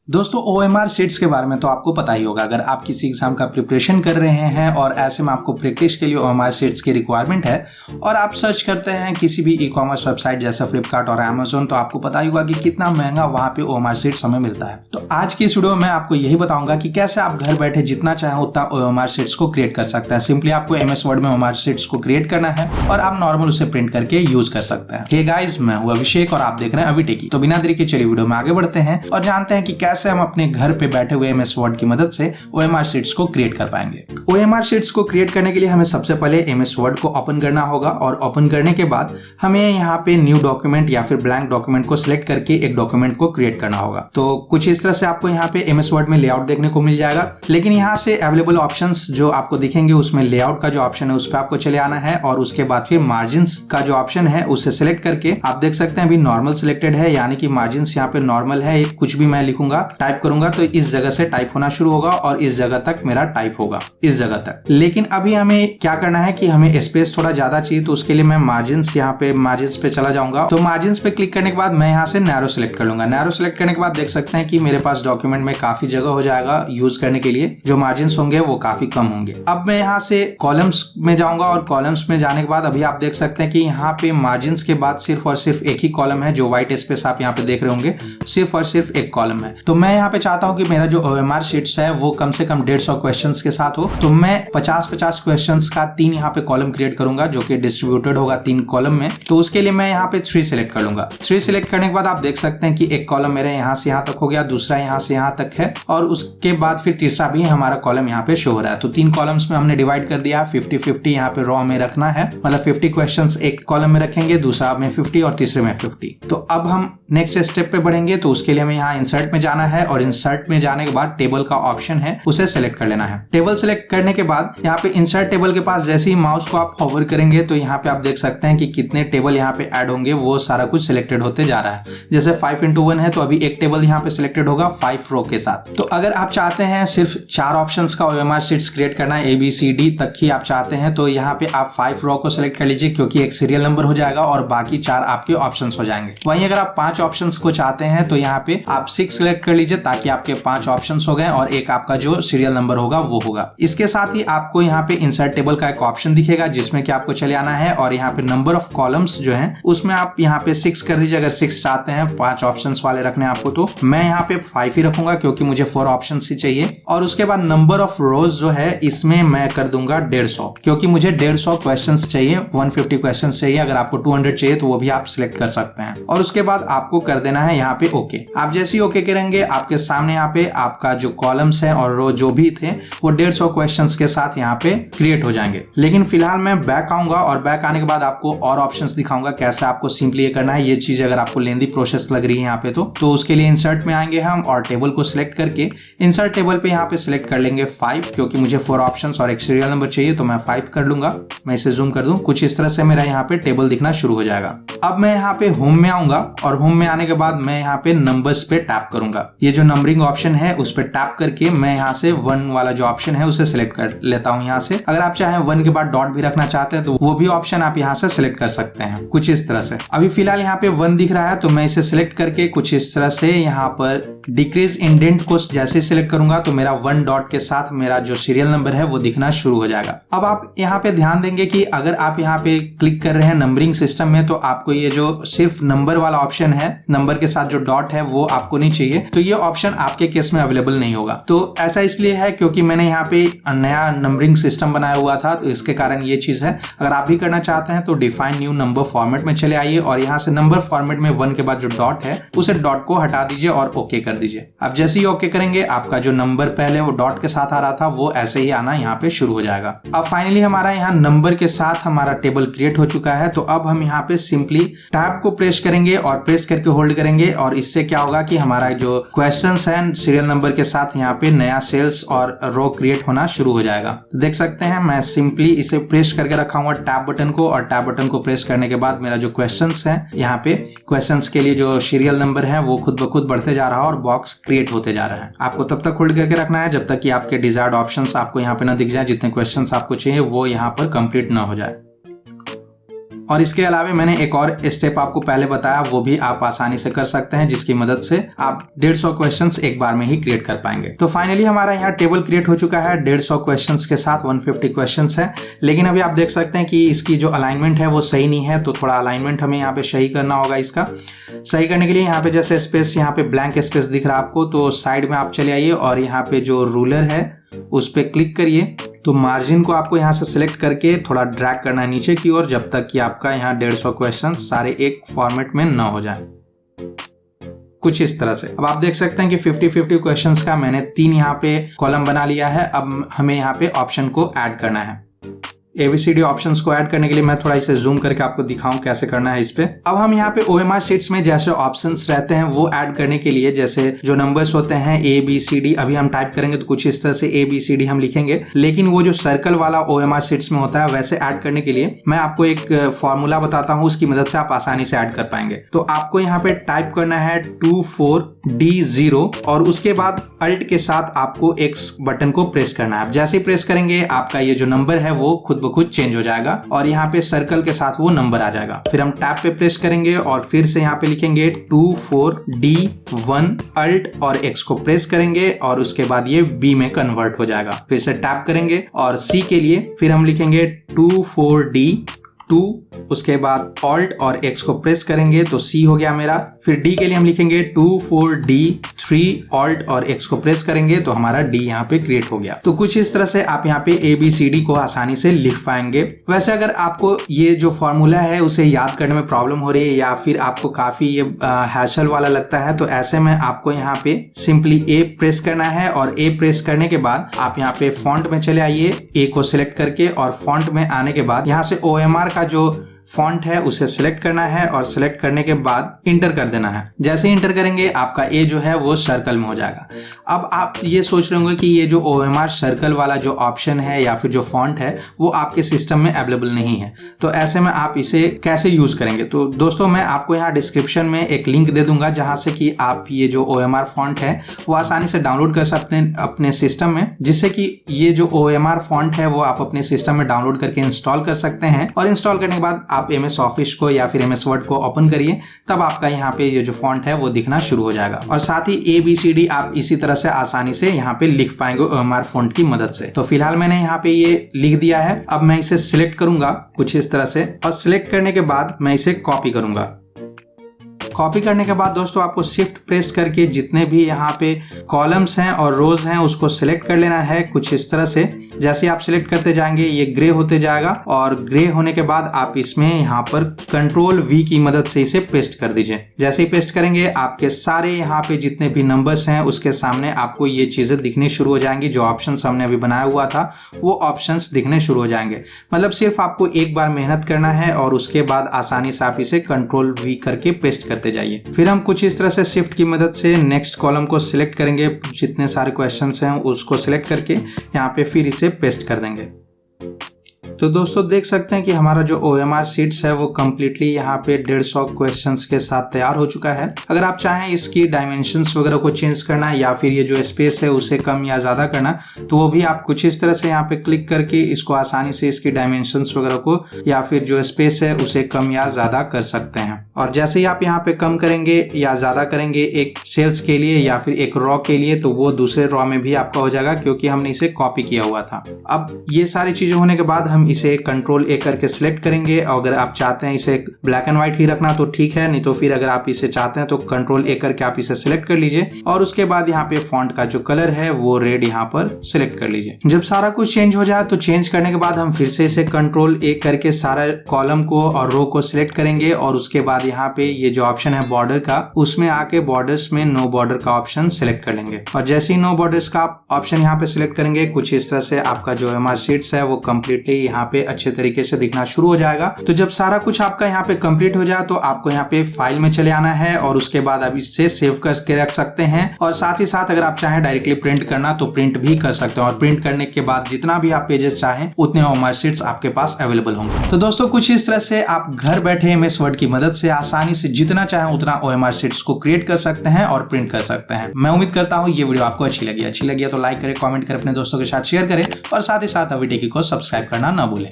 दोस्तों OMR sheets के बारे में तो आपको पता ही होगा। अगर आप किसी एग्जाम का प्रिपरेशन कर रहे हैं और ऐसे में आपको प्रैक्टिस के लिए OMR शीट्स की रिक्वायरमेंट है और आप सर्च करते हैं किसी भी ई-कॉमर्स वेबसाइट जैसा फ्लिपकार्ट और अमेज़न, तो आपको पता ही होगा कि कितना महंगा वहां पे OMR शीट्स हमें मिलता है। तो आज की इस वीडियो में मैं आपको यही बताऊंगा कि कैसे आप घर बैठे जितना चाहे उतना OMR शीट्स को क्रिएट कर सकते हैं। सिंपली आपको MS वर्ड में OMR शीट्स को क्रिएट करना है और आप नॉर्मल उसे प्रिंट करके यूज कर सकते हैं। हे गाइस, मैं हूं अभिषेक और आप देख रहे हैं अभी टेकी। तो बिना देरी के चलिए वीडियो में आगे बढ़ते हैं और जानते हैं कि कैसे हम अपने घर पे बैठे हुए MS वर्ड की मदद से OMR शीट्स को क्रिएट कर पाएंगे। OMR शीट्स को क्रिएट करने के लिए हमें सबसे पहले MS वर्ड को ओपन करना होगा और ओपन करने के बाद हमें यहाँ पे न्यू डॉक्यूमेंट या फिर ब्लैंक डॉक्यूमेंट को सिलेक्ट करके एक डॉक्यूमेंट को क्रिएट करना होगा। तो कुछ इस तरह से आपको यहाँ पे MS वर्ड में लेआउट देखने को मिल जाएगा, लेकिन यहाँ से अवेलेबल ऑप्शंस जो आपको दिखेंगे उसमें लेआउट का जो ऑप्शन है उस पर आपको चले आना है और उसके बाद फिर मार्जिन्स का जो ऑप्शन है उसे सिलेक्ट करके आप देख सकते हैं अभी नॉर्मल सिलेक्टेड है, यानी कि मार्जिन्स यहाँ पे नॉर्मल है। कुछ भी मैं लिखूंगा, टाइप करूंगा तो इस जगह से टाइप होना शुरू होगा और इस जगह तक मेरा टाइप होगा, इस जगह तक। लेकिन अभी हमें क्या करना है कि हमें स्पेस थोड़ा ज्यादा चाहिए, तो उसके लिए मैं मार्जिन्स यहाँ पे मार्जिन्स पे चला जाऊंगा। तो मार्जिन्स पे क्लिक करने के बाद मैं यहाँ से नैरो सिलेक्ट कर लूंगा। नैरो सिलेक्ट करने के बाद देख सकते हैं कि मेरे पास डॉक्यूमेंट में काफी जगह हो जाएगा यूज करने के लिए। जो मार्जिन्स होंगे वो काफी कम होंगे। अब मैं यहाँ से कॉलम्स में जाऊंगा और कॉलम्स में जाने के बाद अभी आप देख सकते हैं कि यहाँ पे मार्जिन्स के बाद सिर्फ और सिर्फ एक ही कॉलम है। जो व्हाइट स्पेस आप यहाँ पे देख रहे होंगे सिर्फ और सिर्फ एक कॉलम है। तो मैं यहाँ पे चाहता हूँ कि मेरा जो OMR शीट्स है वो कम से कम 150 क्वेश्चंस के साथ हो। तो मैं 50-50 क्वेश्चंस का 3 यहाँ पे कॉलम क्रिएट करूंगा जो कि डिस्ट्रीब्यूटेड होगा 3 कॉलम में। तो उसके लिए मैं यहाँ पे 3 सिलेक्ट कर लूंगा। 3 सिलेक्ट करने के बाद आप देख सकते हैं कि एक कॉलम मेरे यहाँ से यहाँ तक हो गया, दूसरा यहाँ से यहाँ तक है और उसके बाद फिर तीसरा भी हमारा कॉलम यहाँ पे शो हो रहा है। तो 3 कॉलम्स में हमने डिवाइड कर दिया। 50-50 यहाँ पे रॉ में रखना है, मतलब 50 क्वेश्चन एक कॉलम में रखेंगे, दूसरा में 50 और तीसरे में 50। तो अब हम नेक्स्ट स्टेप पे बढ़ेंगे। तो उसके लिए हमें यहाँ इंसर्ट में जाना है और इंसर्ट में जाने के बाद टेबल का ऑप्शन है उसे सेलेक्ट कर लेना है। टेबल सेलेक्ट करने के बाद यहाँ पे इंसर्ट टेबल के पास जैसे ही माउस को आप होवर करेंगे तो यहाँ पे आप देख सकते हैं कि कितने टेबल यहाँ पे ऐड होंगे, वो सारा कुछ सिलेक्टेड होते जा रहा है। जैसे 5x1 है तो अभी एक टेबल यहाँ पे सिलेक्टेड होगा 5 रो के साथ। तो अगर आप चाहते हैं सिर्फ 4 ऑप्शंस का OMR शीट्स क्रिएट करना है, ABCD तक ही आप चाहते हैं, तो यहाँ पे आप 5 रो को सिलेक्ट कर लीजिए क्योंकि एक सीरियल नंबर हो जाएगा और बाकी 4 आपके ऑप्शंस हो जाएंगे। वहीं अगर आप 5 ऑप्शंस को चाहते हैं तो यहाँ पे आप 6 सिलेक्ट कर लीजिए ताकि आपके 5 ऑप्शंस हो गए और एक आपका जो सीरियल नंबर होगा वो होगा। इसके साथ ही आपको यहाँ पे इंसर्ट टेबल का एक ऑप्शन दिखेगा जिसमें कि आपको चले आना है और यहाँ पे नंबर ऑफ कॉलम्स जो है उसमें आप यहाँ पे 6 कर दीजिए। अगर 6 चाहते हैं 5 ऑप्शंस वाले रखने आपको, तो मैं यहाँ पे 5 ही रखूंगा क्योंकि मुझे 4 ऑप्शंस ही चाहिए। और उसके बाद नंबर ऑफ रोज जो है इसमें मैं कर दूंगा 150 क्योंकि मुझे 150 क्वेश्चंस चाहिए, 150 क्वेश्चंस चाहिए। अगर आपको 200 चाहिए तो वो भी आप सिलेक्ट कर सकते हैं। और उसके बाद आपको कर देना है यहाँ पे ओके। आप जैसे ही ओके करेंगे आपके सामने यहाँ पे आपका जो कॉलम्स है और रो जो भी थे वो 150 क्वेश्चंस के साथ यहाँ पे क्रिएट हो जाएंगे। लेकिन फिलहाल मैं बैक आऊंगा और बैक आने के बाद आपको और ऑप्शंस दिखाऊंगा कैसे आपको सिंपली ये करना है। ये चीज अगर आपको लेंदी प्रोसेस लग रही है यहाँ पे तो उसके लिए इंसर्ट में आएंगे हम और टेबल को सिलेक्ट करके इंसर्ट टेबल पे यहाँ पे सिलेक्ट कर लेंगे 5 क्योंकि मुझे 4 ऑप्शंस और एक सीरियल नंबर चाहिए, तो मैं 5 कर लूंगा। मैं इसे जूम कर दूं, कुछ इस तरह से मेरा यहाँ पे टेबल दिखना शुरू हो जाएगा। अब मैं यहाँ पे होम में आऊंगा और होम में आने के बाद मैं यहाँ पे नंबर्स पे टैप करूंगा। ये जो नंबरिंग ऑप्शन है उस पे टैप करके मैं यहाँ से 1 वाला जो ऑप्शन है उसे सिलेक्ट कर लेता हूँ यहाँ से। अगर आप चाहें 1 के बाद डॉट भी रखना चाहते हैं तो वो भी ऑप्शन आप यहाँ से सिलेक्ट कर सकते हैं, कुछ इस तरह से। अभी फिलहाल यहाँ पे 1 दिख रहा है तो मैं इसे सिलेक्ट करके कुछ इस तरह से यहाँ पर डिक्रीज इंडेंट को जैसे सिलेक्ट करूंगा तो मेरा 1 डॉट के साथ मेरा जो सीरियल नंबर है वो दिखना शुरू हो जाएगा। अब आप यहाँ पे ध्यान देंगे कि अगर आप यहाँ पे क्लिक कर रहे हैं नंबरिंग सिस्टम में तो आपको ये जो सिर्फ नंबर वाला ऑप्शन है, नंबर के साथ जो डॉट है वो आपको नहीं चाहिए, तो ये ऑप्शन आपके केस में अवेलेबल नहीं होगा। तो ऐसा इसलिए है क्योंकि मैंने यहाँ पे नया नंबरिंग सिस्टम बनाया हुआ था, तो इसके कारण ये चीज है। अगर आप भी करना चाहते हैं तो डिफाइन न्यू नंबर फॉर्मेट में चले आइए और यहाँ से नंबर फॉर्मेट में 1 के बाद जो डॉट है उसे डॉट को हटा दीजिए और ओके कर दीजिए। अब जैसे ही ओके करेंगे आपका जो नंबर पहले वो डॉट के साथ आ रहा था वो ऐसे ही आना यहाँ पे शुरू हो जाएगा। अब फाइनली हमारा यहाँ नंबर के साथ हमारा टेबल क्रिएट हो चुका है। तो अब हम यहाँ पे सिंपली टैब को प्रेस करेंगे और प्रेस करके होल्ड करेंगे और इससे क्या होगा कि हमारा जो क्वेश्चंस है सीरियल नंबर के साथ यहाँ पे नया सेल्स और रो क्रिएट होना शुरू हो जाएगा। तो देख सकते हैं मैं सिंपली इसे प्रेस करके रखा हूँ टैब बटन को और टैब बटन को प्रेस करने के बाद मेरा जो क्वेश्चंस है यहाँ पे क्वेश्चंस के लिए जो सीरियल नंबर है वो खुद ब खुद बढ़ते जा रहा है और बॉक्स क्रिएट होते जा रहा है। आपको तब तक होल्ड करके रखना है जब तक कि आपके डिजायर्ड ऑप्शंस आपको यहाँ पे ना दिख जाए, जितने क्वेश्चंस आपको चाहिए वो यहाँ पर कंप्लीट ना हो जाए। और इसके अलावा मैंने एक और स्टेप आपको पहले बताया, वो भी आप आसानी से कर सकते हैं, जिसकी मदद से आप 150 क्वेश्चंस एक बार में ही क्रिएट कर पाएंगे। तो फाइनली हमारा यहाँ टेबल क्रिएट हो चुका है 150 क्वेश्चंस के साथ 150 क्वेश्चंस है। लेकिन अभी आप देख सकते हैं कि इसकी जो अलाइनमेंट है वो सही नहीं है, तो थोड़ा अलाइनमेंट हमें यहाँ पे सही करना होगा। इसका सही करने के लिए यहाँ पे जैसे स्पेस, यहाँ पे ब्लैंक स्पेस दिख रहा है आपको, तो साइड में आप चले आइए और यहाँ पे जो रूलर है उस पे क्लिक करिए। तो मार्जिन को आपको यहाँ से सिलेक्ट करके थोड़ा ड्रैग करना है नीचे की ओर, जब तक कि आपका यहाँ 150 क्वेश्चन सारे एक फॉर्मेट में न हो जाए, कुछ इस तरह से। अब आप देख सकते हैं कि 50-50 क्वेश्चंस का मैंने 3 यहाँ पे कॉलम बना लिया है। अब हमें यहाँ पे ऑप्शन को ऐड करना है। ABCD ऑप्शंस को ऐड करने के लिए मैं थोड़ा इसे जूम करके आपको दिखाऊं कैसे करना है इस पे। अब हम यहाँ पे OMR शीट्स में जैसे ऑप्शंस रहते हैं वो ऐड करने के लिए, जैसे जो नंबर्स होते हैं ABCD, अभी हम टाइप करेंगे तो कुछ इस तरह से ABCD हम लिखेंगे, लेकिन वो जो सर्कल वाला OMR शीट्स में होता है वैसे ऐड करने के लिए मैं आपको एक फॉर्मूला बताता हूँ, उसकी मदद से आप आसानी से ऐड कर पाएंगे। तो आपको यहाँ पे टाइप करना है 24D0 और उसके बाद अल्ट के साथ आपको X बटन को प्रेस करना है। जैसे ही प्रेस करेंगे आपका ये जो नंबर है वो खुद कुछ चेंज हो जाएगा और यहाँ पे सर्कल के साथ वो नंबर आ जाएगा। फिर हम टैब पे प्रेस करेंगे और फिर से यहाँ पे लिखेंगे 24D1 अल्ट और X को प्रेस करेंगे और उसके बाद ये B में कन्वर्ट हो जाएगा। फिर से टैब करेंगे और C के लिए फिर हम लिखेंगे 24D2, उसके बाद Alt और X को प्रेस करेंगे तो C हो गया मेरा। फिर D के लिए हम लिखेंगे 24D3 Alt और X को प्रेस करेंगे तो हमारा D यहाँ पे क्रिएट हो गया। तो कुछ इस तरह से आप यहाँ पे ABCD को आसानी से लिख पाएंगे। वैसे अगर आपको ये जो फॉर्मूला है उसे याद करने में प्रॉब्लम हो रही है या फिर आपको काफी ये हैसल वाला लगता है, तो ऐसे में आपको यहाँ पे सिंपली A प्रेस करना है और A प्रेस करने के बाद आप यहाँ पे फॉन्ट में चले आइए, A को सिलेक्ट करके, और फॉन्ट में आने के बाद यहाँ से OMR का जो फॉन्ट है उसे सिलेक्ट करना है और सिलेक्ट करने के बाद इंटर कर देना है। जैसे इंटर करेंगे आपका ए जो है वो सर्कल में हो जाएगा। अब आप ये सोच रहे होंगे कि ये जो OMR सर्कल वाला जो ऑप्शन है या फिर जो फॉन्ट है वो आपके सिस्टम में अवेलेबल नहीं है, तो ऐसे में आप इसे कैसे यूज करेंगे। तो दोस्तों मैं आपको यहाँ डिस्क्रिप्शन में एक लिंक दे दूंगा जहां से कि आप ये जो OMR फॉन्ट है वो आसानी से डाउनलोड कर सकते हैं अपने सिस्टम में, जिससे कि ये जो OMR फॉन्ट है वो आप अपने सिस्टम में डाउनलोड करके इंस्टॉल कर सकते हैं। और इंस्टॉल करने के बाद आप MS ऑफिस को या फिर MS वर्ड को ओपन करिए, तब आपका यहाँ पे ये जो फॉन्ट है वो दिखना शुरू हो जाएगा। और साथ ही ABCD आप इसी तरह से आसानी से यहाँ पे लिख पाएंगे OMR फॉन्ट की मदद से। तो फिलहाल मैंने यहाँ पे ये लिख दिया है। अब मैं इसे सिलेक्ट करूंगा कुछ इस तरह से, और सिलेक्ट करने के बाद मैं इसे कॉपी करूंगा। कॉपी करने के बाद दोस्तों आपको शिफ्ट प्रेस करके जितने भी यहाँ पे कॉलम्स हैं और रोज हैं उसको सिलेक्ट कर लेना है कुछ इस तरह से। जैसे आप सिलेक्ट करते जाएंगे ये ग्रे होते जाएगा, और ग्रे होने के बाद आप इसमें यहाँ पर कंट्रोल V की मदद से इसे पेस्ट कर दीजिए। जैसे ही पेस्ट करेंगे आपके सारे यहाँ पे जितने भी नंबर्स हैं उसके सामने आपको ये चीजें दिखनी शुरू हो जाएंगी। जो ऑप्शंस हमने अभी बनाया हुआ था वो ऑप्शंस दिखने शुरू हो जाएंगे। मतलब सिर्फ आपको एक बार मेहनत करना है और उसके बाद आसानी से आप इसे कंट्रोल V करके पेस्ट करते जाइए। फिर हम कुछ इस तरह से शिफ्ट की मदद से नेक्स्ट कॉलम को सिलेक्ट करेंगे, जितने सारे क्वेश्चंस हैं उसको सिलेक्ट करके यहाँ पे फिर इसे पेस्ट कर देंगे। तो दोस्तों देख सकते हैं कि हमारा जो OMR शीट्स है वो कम्प्लीटली यहाँ पे 150 क्वेश्चंस के साथ तैयार हो चुका है। अगर आप चाहें इसकी डायमेंशंस वगैरह को चेंज करना या फिर ये जो स्पेस है उसे कम या ज्यादा करना, तो वो भी आप कुछ इस तरह से यहाँ पे क्लिक करके इसको आसानी से इसकी डायमेंशंस वगैरह को या फिर जो स्पेस है उसे कम या ज्यादा कर सकते हैं। और जैसे ही आप यहाँ पे कम करेंगे या ज्यादा करेंगे एक सेल्स के लिए या फिर एक रॉ के लिए, तो वो दूसरे रॉ में भी आपका हो जाएगा क्योंकि हमने इसे कॉपी किया हुआ था। अब ये सारी चीजें होने के बाद हम इसे कंट्रोल A करके सिलेक्ट करेंगे। और अगर आप चाहते हैं इसे ब्लैक एंड व्हाइट ही रखना तो ठीक है, नहीं तो फिर अगर आप इसे चाहते हैं तो कंट्रोल A करके आप इसे सिलेक्ट कर लीजिए और उसके बाद यहाँ पे फॉन्ट का जो कलर है वो रेड यहाँ पर सिलेक्ट कर लीजिए। जब सारा कुछ चेंज हो जाए तो चेंज करने के बाद हम फिर से इसे कंट्रोल A करके सारा कॉलम को और रो को सिलेक्ट करेंगे और उसके बाद यहाँ पे ये जो ऑप्शन है बॉर्डर का, उसमें आके बॉर्डर्स में नो बॉर्डर का ऑप्शन सिलेक्ट कर लेंगे। और जैसे ही नो बॉर्डर्स का ऑप्शन यहाँ पे सिलेक्ट करेंगे कुछ इस तरह से आपका जो OMR शीट्स है वो कम्प्लीटली यहाँ पे अच्छे तरीके से दिखना शुरू हो जाएगा। तो जब सारा कुछ आपका यहाँ पे कंप्लीट हो जाए तो आपको यहाँ पे फाइल में चले आना है और उसके बाद आप इसे सेव करके रख सकते हैं। और साथ ही साथ अगर आप चाहें डायरेक्टली प्रिंट करना तो प्रिंट भी कर सकते हैं, और प्रिंट करने के बाद जितना भी आप पेजेस चाहें उतने OMR शीट्स आपके पास अवेलेबल होंगे। तो दोस्तों कुछ इस तरह से आप घर बैठे MS वर्ड की मदद से आसानी से जितना चाहें उतना OMR शीट्स को क्रिएट कर सकते हैं और प्रिंट कर सकते हैं। मैं उम्मीद करता हूँ ये वीडियो आपको अच्छी लगी है तो लाइक करें, कमेंट करें, अपने दोस्तों के साथ शेयर करें और साथ ही साथ अभी टेकी को सब्सक्राइब करना ना भूलें।